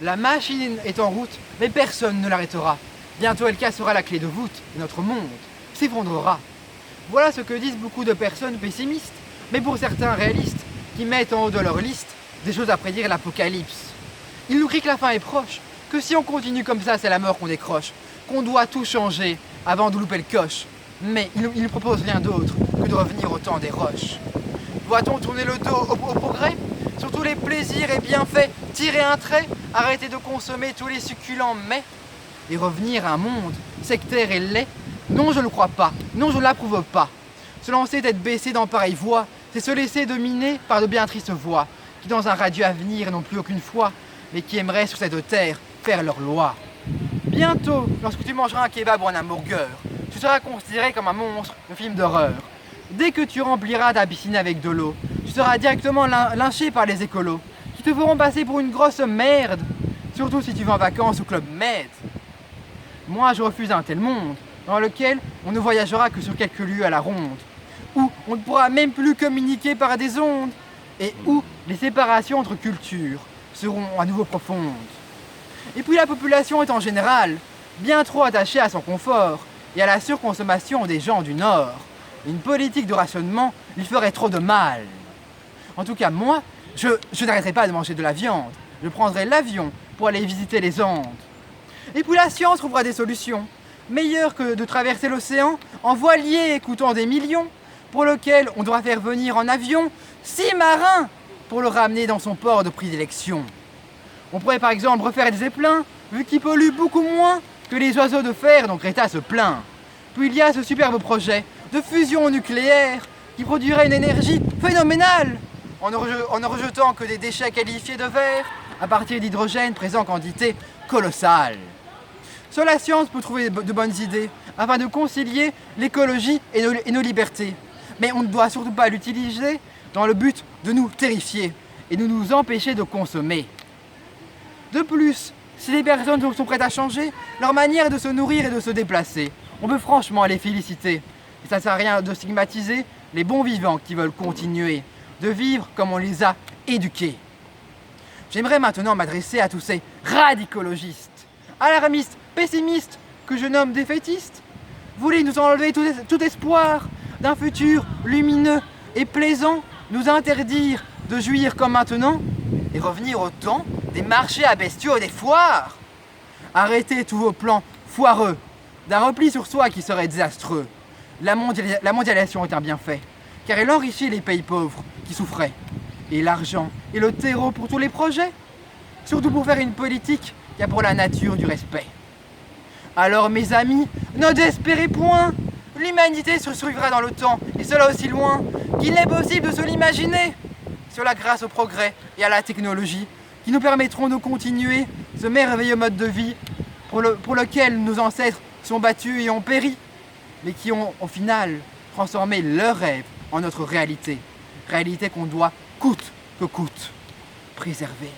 La machine est en route, mais personne ne l'arrêtera. Bientôt elle cassera la clé de voûte et notre monde s'effondrera. Voilà ce que disent beaucoup de personnes pessimistes, mais pour certains réalistes, qui mettent en haut de leur liste des choses à prédire l'apocalypse. Ils nous crient que la fin est proche, que si on continue comme ça, c'est la mort qu'on décroche, qu'on doit tout changer avant de louper le coche. Mais ils ne proposent rien d'autre que de revenir au temps des roches. Doit-on tourner le dos au progrès? Sur tous les plaisirs et bienfaits, tirer un trait, arrêter de consommer tous les succulents mets et revenir à un monde sectaire et laid? Non, je ne le crois pas, non, je ne l'approuve pas. Se lancer tête baissée dans pareille voie, c'est se laisser dominer par de bien tristes voix, qui dans un radieux avenir n'ont plus aucune foi, mais qui aimeraient sur cette terre faire leur loi. Bientôt, lorsque tu mangeras un kebab ou un hamburger, tu seras considéré comme un monstre de film d'horreur. Dès que tu rempliras ta piscine avec de l'eau, tu seras directement lynché par les écolos, qui te feront passer pour une grosse merde, surtout si tu vas en vacances au Club Med. Moi, je refuse un tel monde, dans lequel on ne voyagera que sur quelques lieues à la ronde, où on ne pourra même plus communiquer par des ondes, et où les séparations entre cultures seront à nouveau profondes. Et puis la population est en général bien trop attachée à son confort et à la surconsommation des gens du Nord. Une politique de rationnement lui ferait trop de mal. En tout cas, moi, je n'arrêterai pas de manger de la viande. Je prendrai l'avion pour aller visiter les Andes. Et puis la science trouvera des solutions, meilleures que de traverser l'océan en voilier coûtant des millions, pour lequel on devra faire venir en avion 6 marins pour le ramener dans son port de prédilection. On pourrait par exemple refaire des zeppelins, vu qu'ils polluent beaucoup moins que les oiseaux de fer dont Greta se plaint. Puis il y a ce superbe projet de fusion nucléaire qui produirait une énergie phénoménale en ne rejetant que des déchets qualifiés de verre à partir d'hydrogène présent en quantité colossale. Seule la science peut trouver de bonnes idées afin de concilier l'écologie et nos libertés. Mais on ne doit surtout pas l'utiliser dans le but de nous terrifier et de nous empêcher de consommer. De plus, si les personnes sont prêtes à changer leur manière de se nourrir et de se déplacer, on peut franchement les féliciter. Et ça ne sert à rien de stigmatiser les bons vivants qui veulent continuer de vivre comme on les a éduqués. J'aimerais maintenant m'adresser à tous ces radicologistes, alarmistes, pessimistes, que je nomme défaitistes. Voulez nous enlever tout espoir d'un futur lumineux et plaisant, nous interdire de jouir comme maintenant et revenir au temps des marchés à bestiaux et des foires. Arrêtez tous vos plans foireux, d'un repli sur soi qui serait désastreux. La mondialisation est un bienfait, car elle enrichit les pays pauvres qui souffraient. Et l'argent est le terreau pour tous les projets, surtout pour faire une politique qui a pour la nature du respect. Alors mes amis, ne désespérez point, l'humanité se survivra dans le temps, et cela aussi loin qu'il n'est possible de se l'imaginer. Cela grâce au progrès et à la technologie qui nous permettront de continuer ce merveilleux mode de vie pour lequel nos ancêtres sont battus et ont péri, mais qui ont au final transformé leurs rêves en notre réalité. Réalité qu'on doit, coûte que coûte, préserver.